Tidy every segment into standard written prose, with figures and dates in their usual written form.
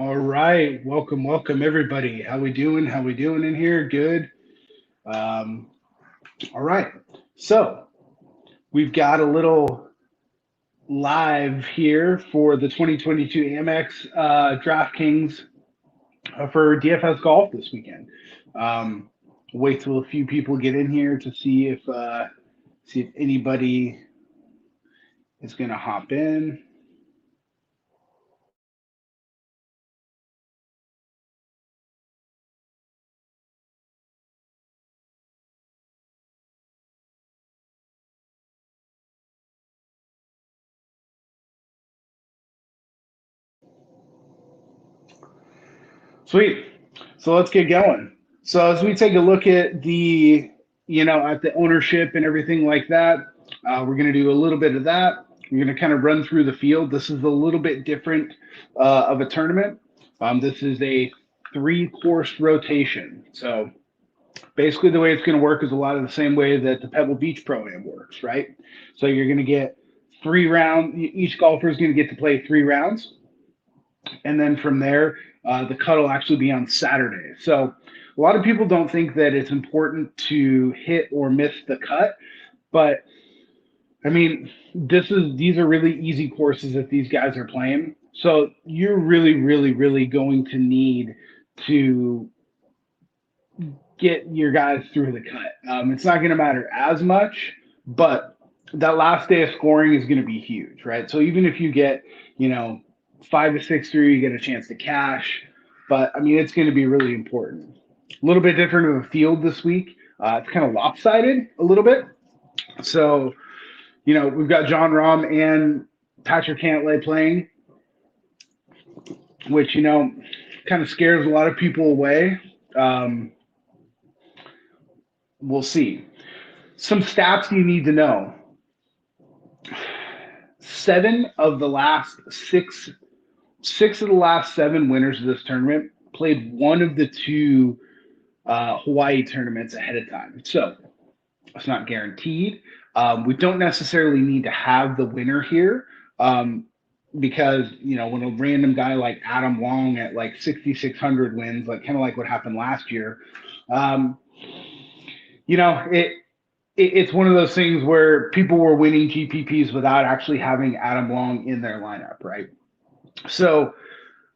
All right, welcome everybody. How we doing? How we doing in here? Good. Um, all right. So we've got a little live here for the 2022 Amex DraftKings for DFS golf this weekend. Um, Wait till a few people get in here to see if anybody is going to hop in. Sweet. So let's get going. So as we take a look at at the ownership and everything like that, we're going to do a little bit of that. We're going to kind of run through the field. This is a little bit different of a tournament. This is a three-course rotation. So basically, the way it's going to work is a lot of the same way that the Pebble Beach Pro Am works, right? So you're going to get 3 rounds. Each golfer is going to get to play 3 rounds, and then from there, the cut will actually be on Saturday. So a lot of people don't think that it's important to hit or miss the cut, but I mean, these are really easy courses that these guys are playing. So you're really, really, really going to need to get your guys through the cut. It's not going to matter as much, but that last day of scoring is going to be huge, right? So even if you get, you know, 5 to 6 through, you get a chance to cash. But I mean, it's going to be really important. A little bit different of a field this week. It's kind of lopsided a little bit. So, we've got John Rahm and Patrick Cantlay playing, which, kind of scares a lot of people away. Um, we'll see. Some stats you need to know. 6 of the last 7 winners of this tournament played one of the two Hawaii tournaments ahead of time. So it's not guaranteed. We don't necessarily need to have the winner here because, when a random guy like Adam Long at like 6,600 wins, like kind of like what happened last year, um, it's one of those things where people were winning GPPs without actually having Adam Long in their lineup, right? So,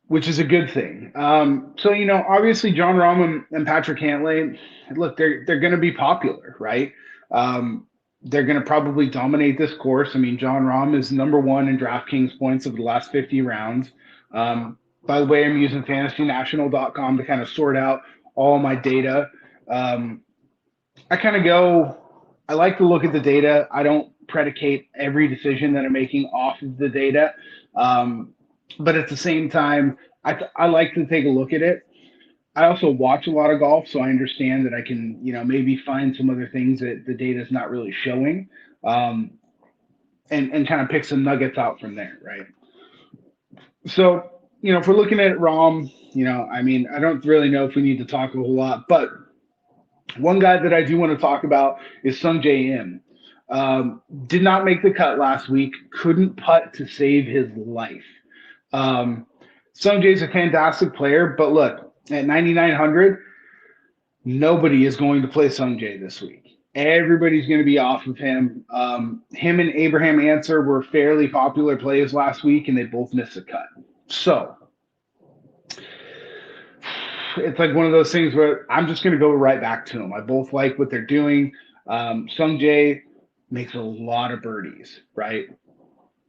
which is a good thing. Obviously John Rahm and Patrick Cantlay, look, they're going to be popular, right? They're going to probably dominate this course. I mean, John Rahm is #1 in DraftKings points over the last 50 rounds. By the way, I'm using FantasyNational.com to kind of sort out all my data. Um, I kind of go. I like to look at the data. I don't predicate every decision that I'm making off of the data. But at the same time, I like to take a look at it. I also watch a lot of golf, so I understand that I can, maybe find some other things that the data is not really showing, um, and kind of pick some nuggets out from there, right? So, if we're looking at Rom, I mean, I don't really know if we need to talk a whole lot, but one guy that I do want to talk about is Sung Jae Im. Did not make the cut last week. Couldn't putt to save his life. Um, Sung Jae's a fantastic player, but look, at 9,900, nobody is going to play Sung Jae this week. Everybody's going to be off of him. Him and Abraham Answer were fairly popular plays last week, and they both missed the cut. So it's like one of those things where I'm just going to go right back to them. I both like what they're doing. Sung Jae makes a lot of birdies, right?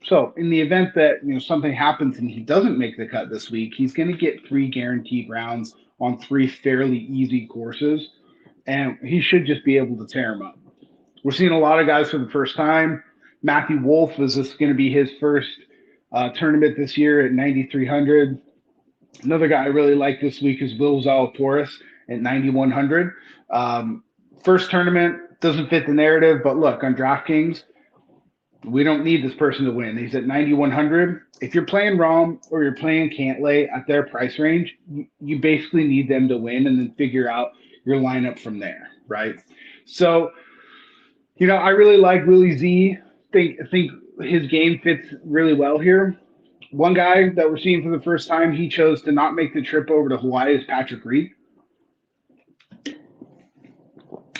So in the event that something happens and he doesn't make the cut this week, he's going to get 3 guaranteed rounds on 3 fairly easy courses, and he should just be able to tear them up. We're seeing a lot of guys for the first time. Matthew Wolff is this going to be his first tournament this year at 9,300. Another guy I really like this week is Will Zalatoris at 9,100. First tournament doesn't fit the narrative, but look, on DraftKings, we don't need this person to win. He's at 9,100. If you're playing Rom or you're playing Cantlay at their price range, you basically need them to win and then figure out your lineup from there, right? So, I really like Willie Z. Think his game fits really well here. One guy that we're seeing for the first time, he chose to not make the trip over to Hawaii is Patrick Reed.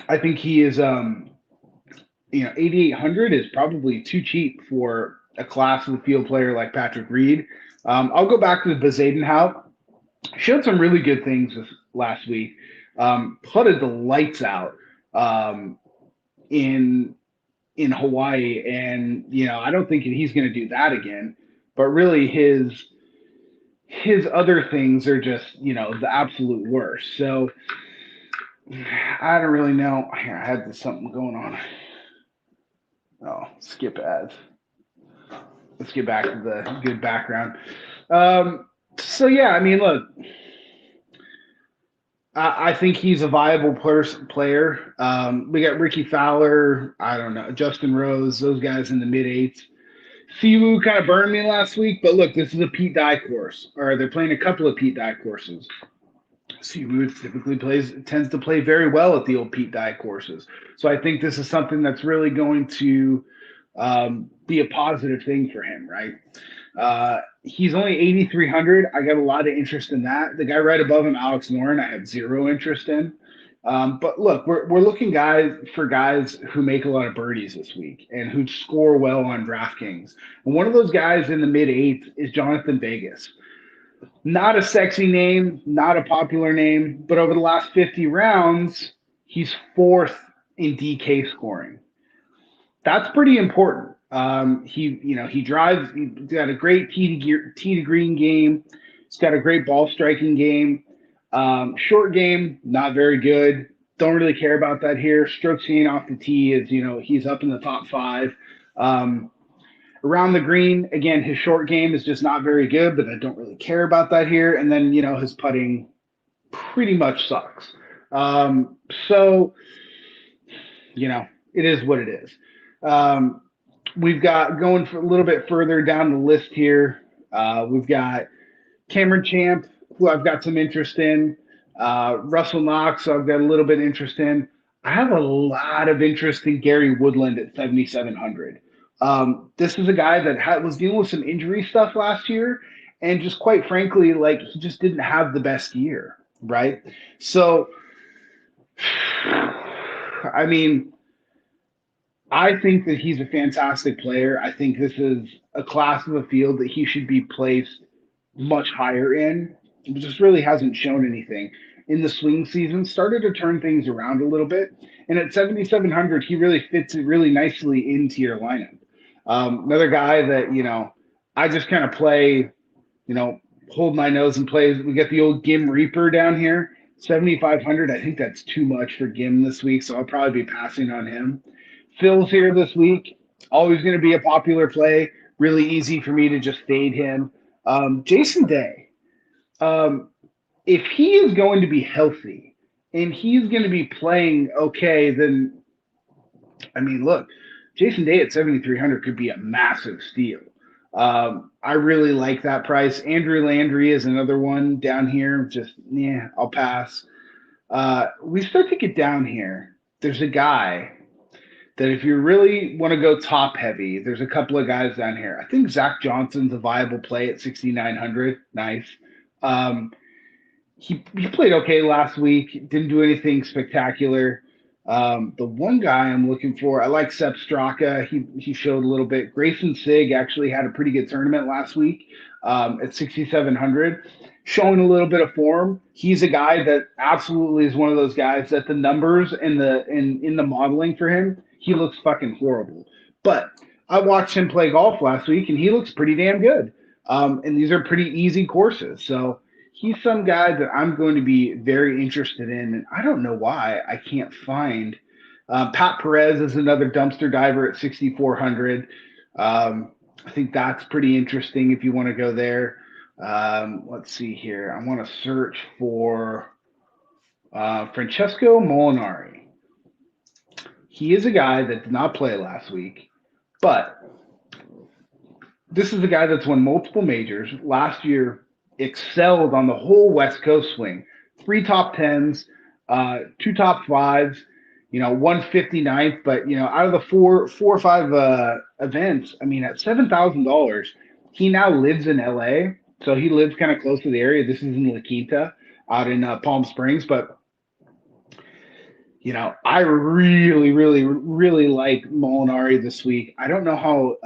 I think he is, 8,800 is probably too cheap for a class of the field player like Patrick Reed. I'll go back to the Bezadenhout. Showed some really good things this last week. Putted the lights out in Hawaii, and I don't think he's going to do that again. But really, his other things are just the absolute worst. So I don't really know. Here, I had something going on. Oh, skip ads. Let's get back to the good background. So yeah, I mean, look, I think he's a viable player. We got Ricky Fowler. I don't know, Justin Rose. Those guys in the mid eights. Siwoo kind of burned me last week, but look, this is a Pete Dye course, or they're playing a couple of Pete Dye courses. Siwoo typically tends to play very well at the old Pete Dye courses. So I think this is something that's really going to be a positive thing for him, right? He's only 8,300. I got a lot of interest in that. The guy right above him, Alex Noren, I have zero interest in. But look, we're looking for guys who make a lot of birdies this week and who score well on DraftKings. And one of those guys in the mid eights is Jonathan Vegas. Not a sexy name, not a popular name, but over the last 50 rounds, he's fourth in DK scoring. That's pretty important. He drives. He's got a great tee to green game. He's got a great ball striking game. Short game, not very good. Don't really care about that here. Strokes gained off the tee is, he's up in the top 5. Around the green, again, his short game is just not very good, but I don't really care about that here. And then, his putting pretty much sucks. So, it is what it is. We've got going for a little bit further down the list here. We've got Cameron Champ, who I've got some interest in. Russell Knox, I've got a little bit of interest in. I have a lot of interest in Gary Woodland at 7,700. This is a guy that was dealing with some injury stuff last year, and just quite frankly, he just didn't have the best year, right? So, I mean, I think that he's a fantastic player. I think this is a class of a field that he should be placed much higher in. He just really hasn't shown anything. In the swing season, started to turn things around a little bit. And at 7,700, he really fits it really nicely into your lineup. Another guy that, I just kind of play, hold my nose and play. We got the old Gim Reaper down here, 7,500. I think that's too much for Gim this week, so I'll probably be passing on him. Phil's here this week. Always going to be a popular play. Really easy for me to just fade him. Jason Day. If he is going to be healthy and he's going to be playing okay, then, I mean, look, Jason Day at 7,300 could be a massive steal. I really like that price. Andrew Landry is another one down here. I'll pass. We start to get down here. There's a guy that if you really want to go top heavy, there's a couple of guys down here. I think Zach Johnson's a viable play at 6,900. Nice. He played okay last week. Didn't do anything spectacular. The one guy I'm looking for, I like Sepp Straka. He showed a little bit. Grayson Sigg actually had a pretty good tournament last week at 6,700, showing a little bit of form. He's a guy that absolutely is one of those guys that the numbers and in the modeling for him, he looks fucking horrible. But I watched him play golf last week, and he looks pretty damn good. And these are pretty easy courses. So he's some guy that I'm going to be very interested in, and I don't know why I can't find. Pat Perez is another dumpster diver at 6,400. I think that's pretty interesting if you want to go there. Let's see here. I want to search for Francesco Molinari. He is a guy that did not play last week, but this is a guy that's won multiple majors. Last year, excelled on the whole West Coast swing. 3 top 10s, 2 top 5s, 159th. But, out of the four or five events, I mean, at $7,000, He now lives in LA, so he lives kind of close to the area. This is in La Quinta, out in Palm Springs. But I really, really, really like Molinari this week. I don't know how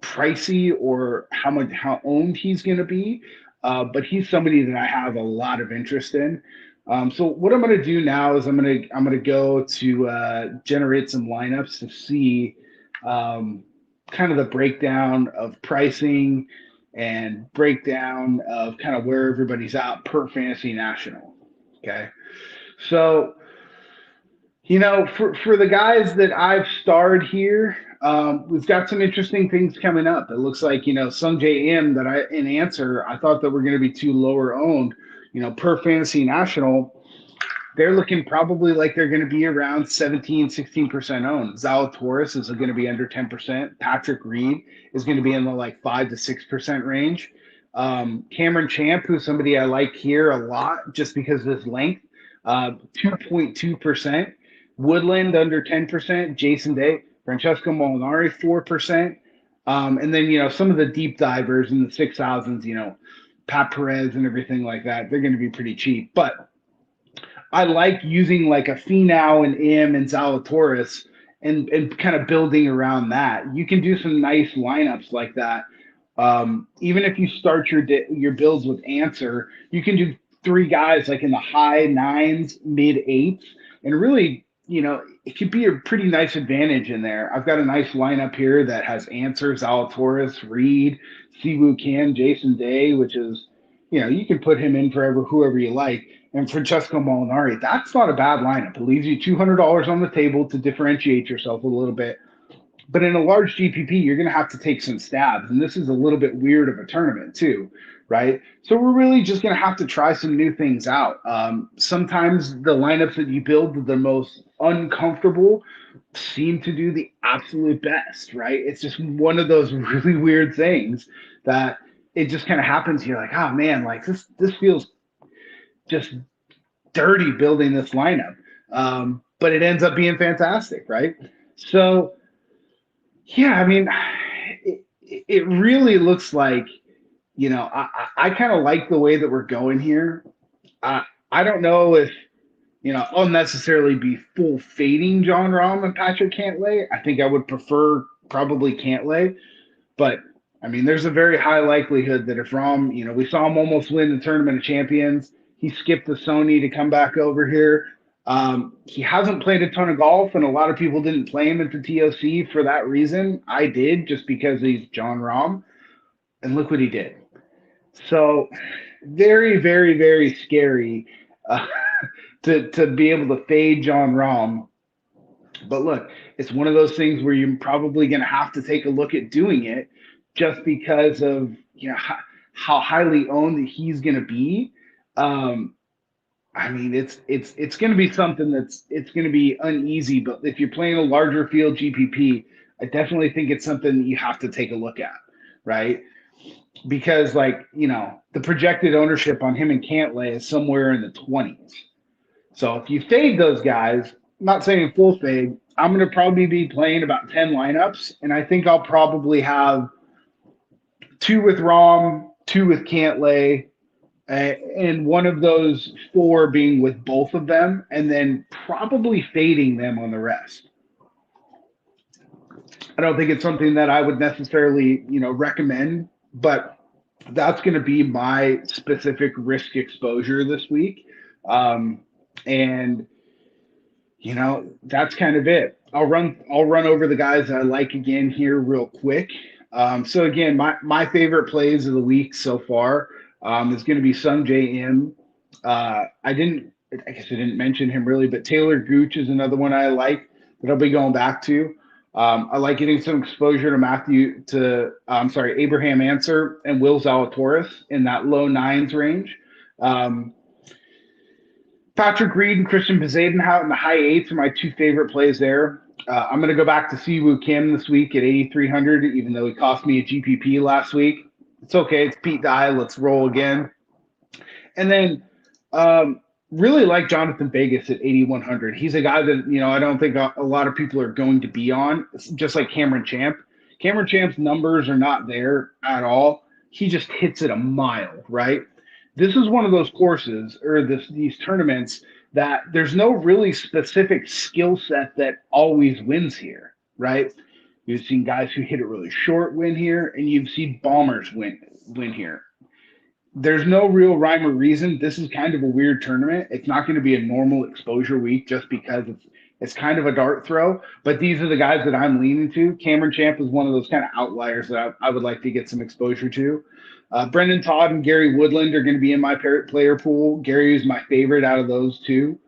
pricey or how owned he's going to be, but he's somebody that I have a lot of interest in. So what I'm going to do now is I'm gonna go to generate some lineups to see kind of the breakdown of pricing and breakdown of kind of where everybody's at per fantasy national. Okay, so for the guys that I've starred here, we've got some interesting things coming up. It looks like, Sung J M that in answer, I thought that were going to be too lower owned, per fantasy national. They're looking probably like they're going to be around 17, 16% owned. Zalatoris is going to be under 10%. Patrick Reed is going to be in the like 5 to 6% range. Cameron Champ, who's somebody I like here a lot just because of his length, 2.2%. Woodland under 10%, Jason Day, Francesco Molinari 4%, and then some of the deep divers in the 6,000s, Pat Perez and everything like that. They're going to be pretty cheap, but I like using like a Finau and M and Zalatoris and kind of building around that. You can do some nice lineups like that. Even if you start your builds with Answer, you can do three guys like in the high nines, mid eights, and really it could be a pretty nice advantage in there. I've got a nice lineup here that has Answer, Zalatoris, Reed, Siwoo Kim, Jason Day, which is, you can put him in for whoever you like, and Francesco Molinari. That's not a bad lineup. It leaves you $200 on the table to differentiate yourself a little bit. But in a large GPP, you're going to have to take some stabs. And this is a little bit weird of a tournament too, right? So we're really just going to have to try some new things out. Sometimes the lineups that you build the most uncomfortable seem to do the absolute best, right? It's just one of those really weird things that it just kind of happens. You're like, oh man, like this feels just dirty building this lineup. But it ends up being fantastic, right? So yeah, I mean, it really looks like, I kind of like the way that we're going here. I don't know if, I'll necessarily be full fading John Rahm and Patrick Cantlay. I think I would prefer probably Cantlay, but I mean, there's a very high likelihood that if Rahm, we saw him almost win the Tournament of Champions. He skipped the Sony to come back over here. He hasn't played a ton of golf, and a lot of people didn't play him at the TOC for that reason. I did, just because he's John Rahm, and look what he did. So very, very, very scary to be able to fade John Rahm. But look, it's one of those things where you're probably going to have to take a look at doing it just because of how highly owned that he's going to be. I mean, it's going to be something it's going to be uneasy. But if you're playing a larger field GPP, I definitely think it's something that you have to take a look at, right? Because the projected ownership on him and Cantlay is somewhere in the 20s. So if you fade those guys, I'm not saying full fade, I'm going to probably be playing about 10 lineups, and I think I'll probably have 2 with Rahm, 2 with Cantlay, and one of those 4 being with both of them, and then probably fading them on the rest. I don't think it's something that I would necessarily, recommend, but that's going to be my specific risk exposure this week. And that's kind of it. I'll run over the guys that I like again here real quick. So again, my favorite plays of the week so far is going to be Sung J M. I guess I didn't mention him really, but Taylor Gooch is another one I like that I'll be going back to. I like getting some exposure to Abraham Answer and Will Zalatoris in that low 9s range. Patrick Reed and Christian Bezuidenhout in the high 8s are my 2 favorite plays there. I'm going to go back to Siwoo Kim this week at 8,300, even though he cost me a GPP last week. It's okay. It's Pete Dye. Let's roll again. And then really like Jonathan Vegas at 8,100. He's a guy that, I don't think a lot of people are going to be on, just like Cameron Champ. Cameron Champ's numbers are not there at all. He just hits it a mile, right? This is one of those courses or these tournaments that there's no really specific skill set that always wins here, right? You've seen guys who hit it really short win here, and you've seen bombers win here. There's no real rhyme or reason. This is kind of a weird tournament. It's not going to be a normal exposure week just because it's kind of a dart throw. But these are the guys that I'm leaning to. Cameron Champ is one of those kind of outliers that I would like to get some exposure to. Brendan Todd and Gary Woodland are going to be in my player pool. Gary is my favorite out of those two.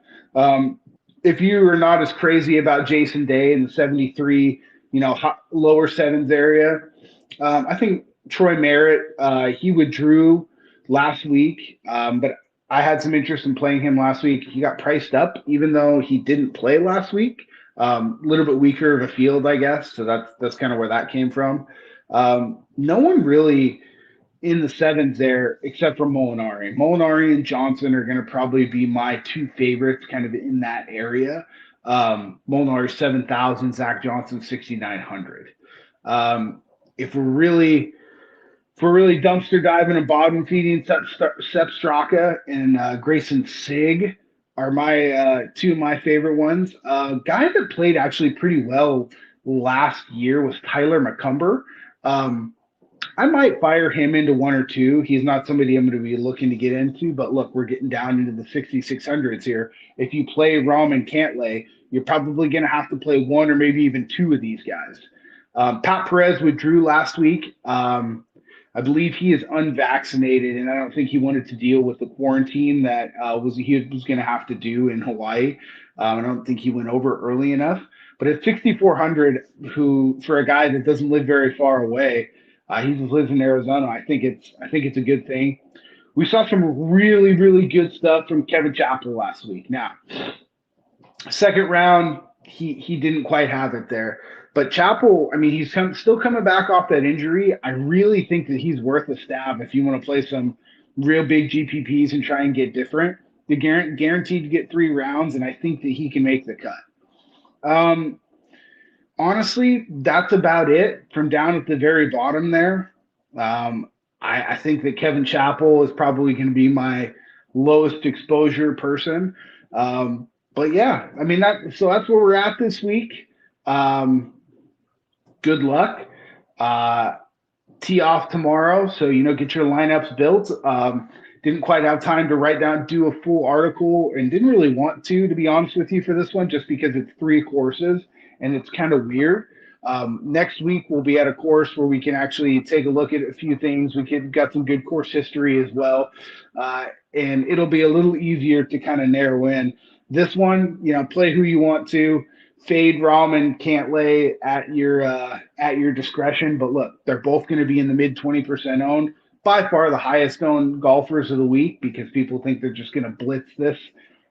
If you are not as crazy about Jason Day in the 73, lower sevens area, I think Troy Merritt, he withdrew last week, but I had some interest in playing him last week. He got priced up, even though he didn't play last week. A little bit weaker of a field, I guess. So that's kind of where that came from. No one really in the sevens there except for Molinari. Molinari and Johnson are going to probably be my two favorites kind of in that area. Molinari 7,000, Zach Johnson 6,900. If we're really dumpster diving and bottom feeding, Sep Straka and Grayson Sig are my two of my favorite ones. Guy that played actually pretty well last year was Tyler McCumber. I might fire him into one or two. He's not somebody I'm going to be looking to get into, but look, we're getting down into the 6,600s here. If you play Rahm and Cantlay, you're probably going to have to play one or maybe even two of these guys. Pat Perez withdrew last week. I believe he is unvaccinated, and I don't think he wanted to deal with the quarantine that he was going to have to do in Hawaii. I don't think he went over early enough. But at 6,400, who for a guy that doesn't live very far away, he just lives in Arizona. I think it's a good thing. We saw some really, really good stuff from Kevin Chappell last week. Now, second round, he didn't quite have it there. But Chappell, I mean, he's still coming back off that injury. I really think that he's worth a stab if you want to play some real big GPPs and try and get different. They're guaranteed to get 3 rounds, and I think that he can make the cut. Honestly, that's about it from down at the very bottom there. I think that Kevin Chappell is probably going to be my lowest exposure person. But yeah, I mean, that's where we're at this week. Good luck. Tee off tomorrow, so get your lineups built. Didn't quite have time to do a full article, and didn't really want to be honest with you, for this one, just because it's 3 courses and it's kind of weird. Next week we'll be at a course where we can actually take a look at a few things. Got some good course history as well, and it'll be a little easier to kind of narrow in. This one, play who you want to. Fade Rahm and Cantlay at your discretion, but look, they're both going to be in the mid 20% owned. By far the highest owned golfers of the week, because people think they're just going to blitz this,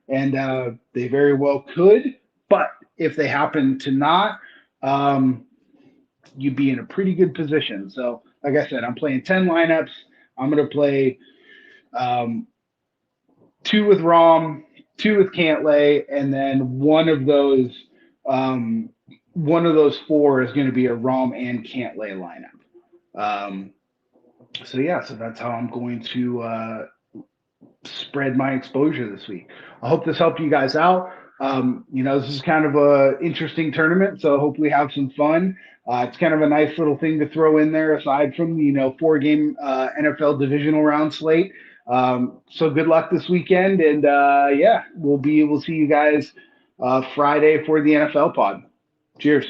and they very well could. But if they happen to not, you'd be in a pretty good position. So, like I said, I'm playing 10 lineups. I'm going to play 2 with Rahm, 2 with Cantlay, and then one of those 4 is going to be a Rahm and Cantlay lineup. So that's how I'm going to spread my exposure this week. I hope this helped you guys out. This is kind of a interesting tournament, so hopefully have some fun. It's kind of a nice little thing to throw in there aside from the 4-game NFL divisional round slate. So good luck this weekend, and we'll see you guys Friday for the NFL pod. Cheers.